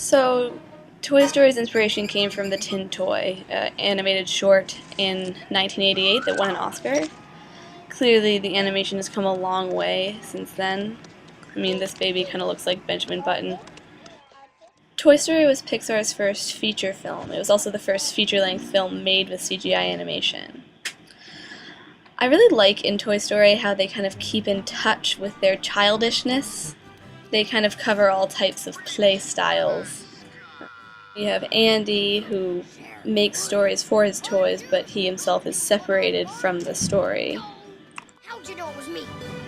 So, Toy Story's inspiration came from the Tin Toy, animated short in 1988 that won an Oscar. Clearly, the animation has come a long way since then. I mean, this baby kind of looks like Benjamin Button. Toy Story was Pixar's first feature film. It was also the first feature-length film made with CGI animation. I really like in Toy Story how they kind of keep in touch with their childishness. They kind of cover all types of play styles. You have Andy, who makes stories for his toys, but he himself is separated from the story. How'd you know it was me?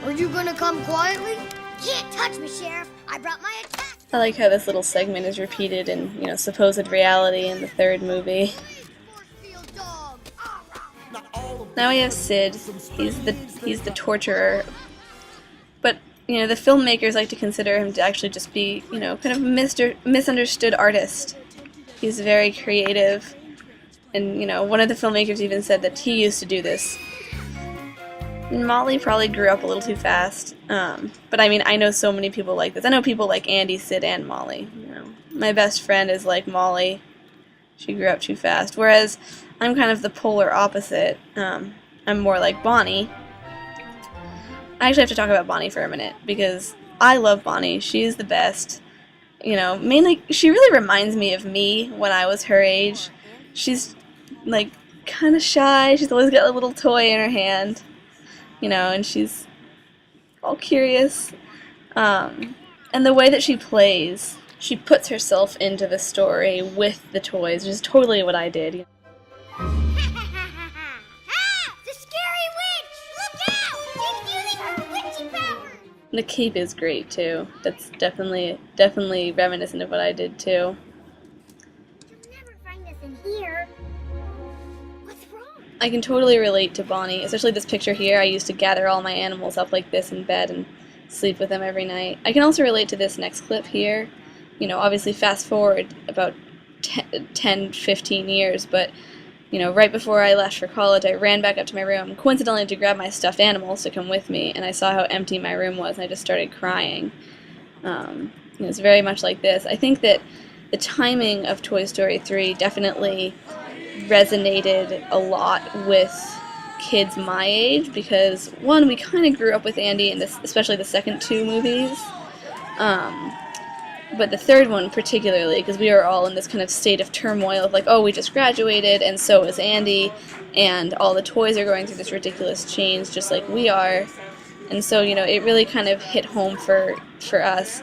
Are you gonna come quietly? Can't touch me, Sheriff. I brought my attack. I like how this little segment is repeated in, supposed reality in the third movie. Now we have Sid. He's the torturer. But, the filmmakers like to consider him to actually just be, kind of a misunderstood artist. He's very creative. And, one of the filmmakers even said that he used to do this. Molly probably grew up a little too fast. But I mean, I know so many people like this. I know people like Andy, Sid, and Molly. My best friend is like Molly. She grew up too fast. Whereas I'm kind of the polar opposite. I'm more like Bonnie. I actually have to talk about Bonnie for a minute because I love Bonnie. She's the best. Mainly, she really reminds me of me when I was her age. She's, kind of shy. She's always got a little toy in her hand. And she's all curious. And the way that she plays, she puts herself into the story with the toys, which is totally what I did. The scary witch! Look out! She's using her witchy power! The cape is great too. That's definitely reminiscent of what I did too. You'll never find us in here. What's wrong? I can totally relate to Bonnie, especially this picture here. I used to gather all my animals up like this in bed and sleep with them every night. I can also relate to this next clip here. Obviously fast forward about 10, 15 years, but, right before I left for college, I ran back up to my room, coincidentally to grab my stuffed animals to come with me, and I saw how empty my room was, and I just started crying. It's very much like this. I think that the timing of Toy Story 3 definitely resonated a lot with kids my age because, one, we kind of grew up with Andy in this, especially the second two movies, but the third one particularly because we were all in this kind of state of turmoil of like, oh, we just graduated and so is Andy and all the toys are going through this ridiculous change just like we are, and so it really kind of hit home for us.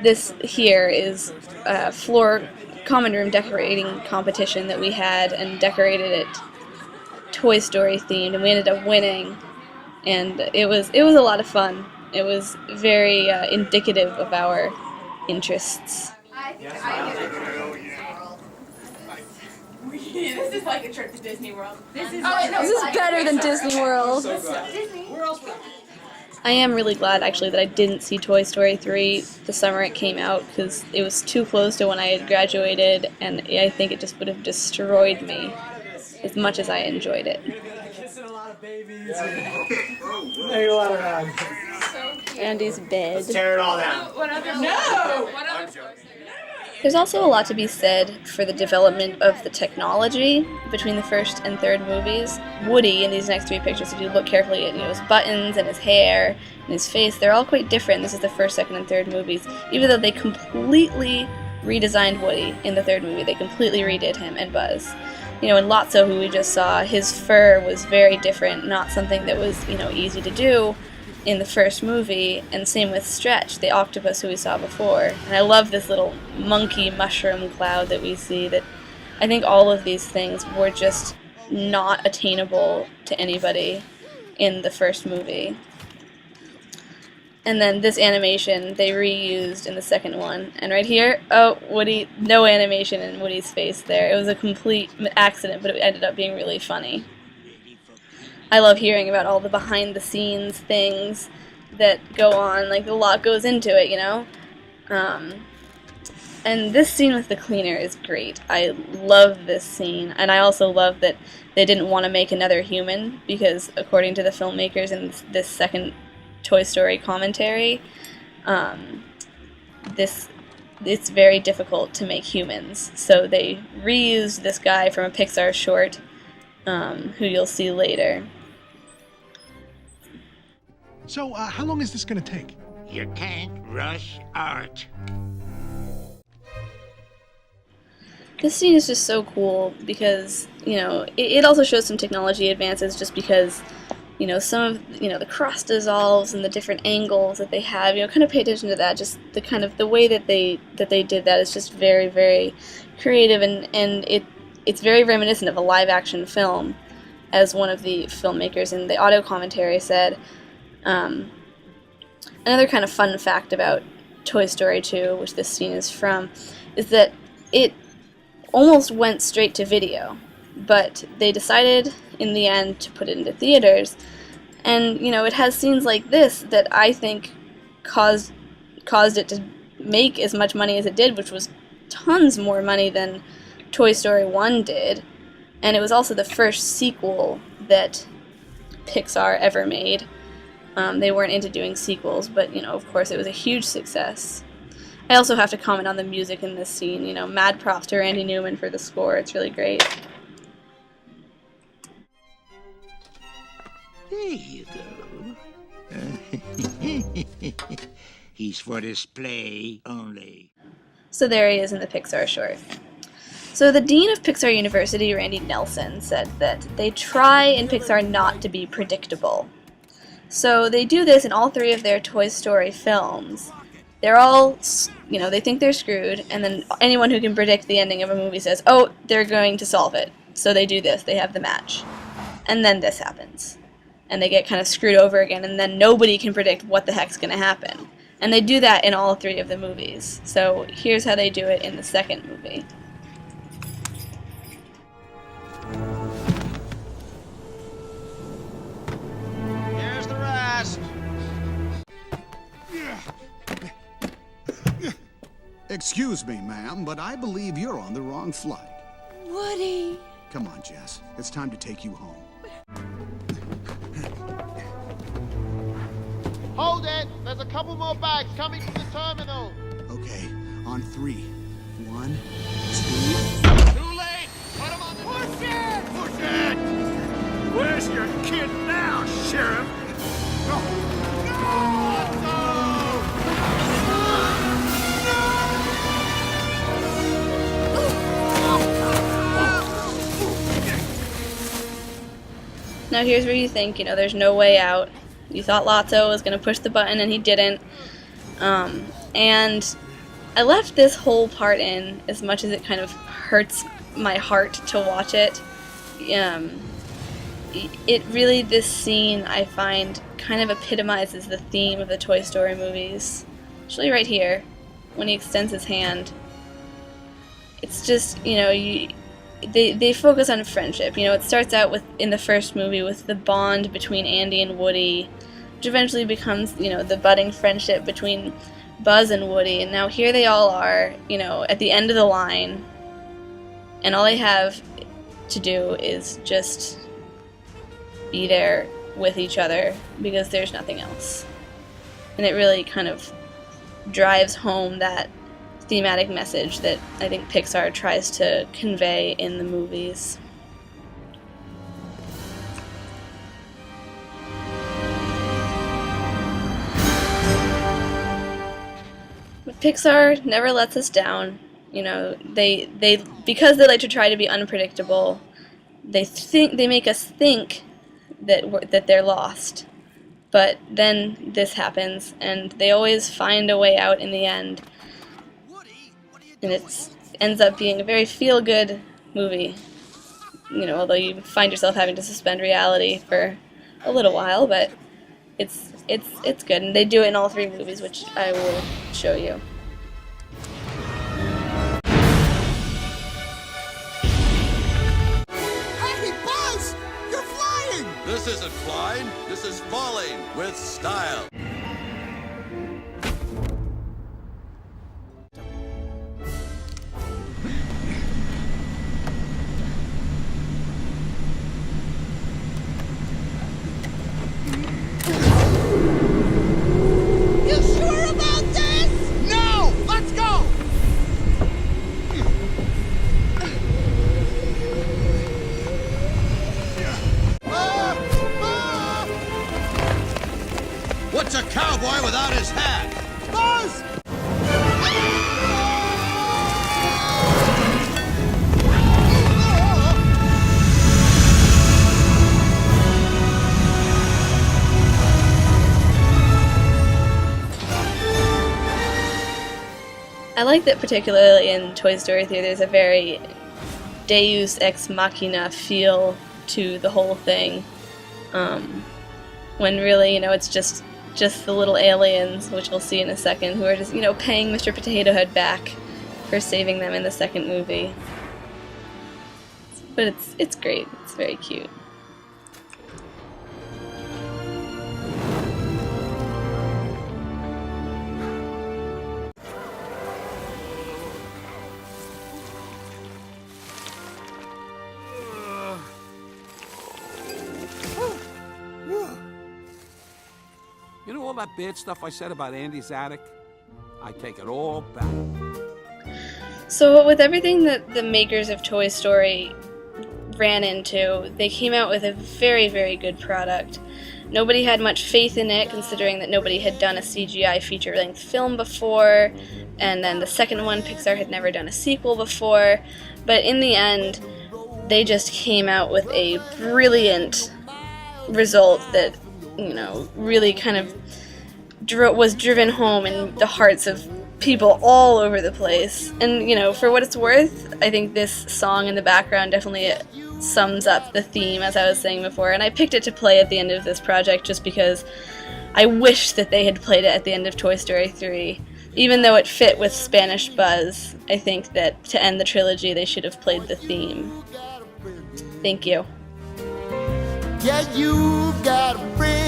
This here is a floor common room decorating competition that we had and decorated it Toy Story themed, and we ended up winning, and it was a lot of fun. It was very indicative of our interests. This is like a trip to Disney World. This is better than Disney World. I am really glad actually that I didn't see Toy Story 3 the summer it came out because it was too close to when I had graduated, and I think it just would have destroyed me as much as I enjoyed it. Andy's bed. Let's tear it all down. There's also a lot to be said for the development of the technology between the first and third movies. Woody, in these next three pictures, if you look carefully at his buttons and his hair and his face, they're all quite different. This is the first, second, and third movies. Even though they completely redesigned Woody in the third movie, they completely redid him and Buzz. In Lotso, who we just saw, his fur was very different, not something that was, easy to do in the first movie, and same with Stretch, the octopus who we saw before. And I love this little monkey mushroom cloud that we see. That I think all of these things were just not attainable to anybody in the first movie. And then this animation they reused in the second one. And right here, oh, Woody, no animation in Woody's face there. It was a complete accident, but it ended up being really funny. I love hearing about all the behind-the-scenes things that go on, like a lot goes into it, And this scene with the cleaner is great. I love this scene, and I also love that they didn't want to make another human, because according to the filmmakers in this second Toy Story commentary, this it's very difficult to make humans. So they reused this guy from a Pixar short, who you'll see later. So, how long is this going to take? You can't rush art. This scene is just so cool because, it also shows some technology advances just because, some of, the cross dissolves and the different angles that they have, kind of pay attention to that. Just the way that they did that is just very, very creative, and it's very reminiscent of a live-action film, as one of the filmmakers in the audio commentary said. Another kind of fun fact about Toy Story 2, which this scene is from, is that it almost went straight to video, but they decided in the end to put it into theaters, and it has scenes like this that I think caused it to make as much money as it did, which was tons more money than Toy Story 1 did, and it was also the first sequel that Pixar ever made. They weren't into doing sequels, but of course it was a huge success. I also have to comment on the music in this scene. Mad props to Randy Newman for the score. It's really great. There you go. He's for display only. So there he is in the Pixar short. So the dean of Pixar University, Randy Nelson, said that they try in Pixar not to be predictable. So they do this in all three of their Toy Story films. They're all, they think they're screwed, and then anyone who can predict the ending of a movie says, oh, they're going to solve it. So they do this, they have the match. And then this happens. And they get kind of screwed over again, and then nobody can predict what the heck's going to happen. And they do that in all three of the movies. So here's how they do it in the second movie. Here's the rest. Excuse me, ma'am, but I believe you're on the wrong flight. Woody. Come on, Jess. It's time to take you home. Hold it! There's a couple more bags coming from the terminal. Okay, on 3. 1, 2... Too late! Put him on the... Push it! Push it! Where's your kid now, Sheriff? Now here's where you think, there's no way out. You thought Lotso was going to push the button and he didn't. And I left this whole part in as much as it kind of hurts my heart to watch it. This scene, I find, kind of epitomizes the theme of the Toy Story movies. Actually right here, when he extends his hand. It's just, they focus on friendship. It starts out in the first movie with the bond between Andy and Woody, which eventually becomes, the budding friendship between Buzz and Woody, and now here they all are, at the end of the line, and all they have to do is just be there with each other because there's nothing else. And it really kind of drives home that thematic message that I think Pixar tries to convey in the movies. But Pixar never lets us down. They because they like to try to be unpredictable, they make us think that they're lost. But then this happens, and they always find a way out in the end. And it ends up being a very feel-good movie. Although you find yourself having to suspend reality for a little while, but it's good. And they do it in all three movies, which I will show you. Hey, Buzz! You're flying! This isn't flying, this is falling with style. You sure about this? No! Let's go! cowboy without his hat. Buzz! I like that particularly in Toy Story 3 there's a very Deus Ex Machina feel to the whole thing. When really, it's just the little aliens, which we'll see in a second, who are just, paying Mr. Potato Head back for saving them in the second movie. But it's great. It's very cute. You know all that bad stuff I said about Andy's attic? I take it all back. So with everything that the makers of Toy Story ran into, they came out with a very, very good product. Nobody had much faith in it, considering that nobody had done a CGI feature-length film before, and then the second one, Pixar had never done a sequel before, but in the end, they just came out with a brilliant result that, really kind of was driven home in the hearts of people all over the place. And, for what it's worth, I think this song in the background definitely sums up the theme, as I was saying before, and I picked it to play at the end of this project just because I wish that they had played it at the end of Toy Story 3. Even though it fit with Spanish Buzz, I think that to end the trilogy they should have played the theme. Thank you. Yeah, you got a friend.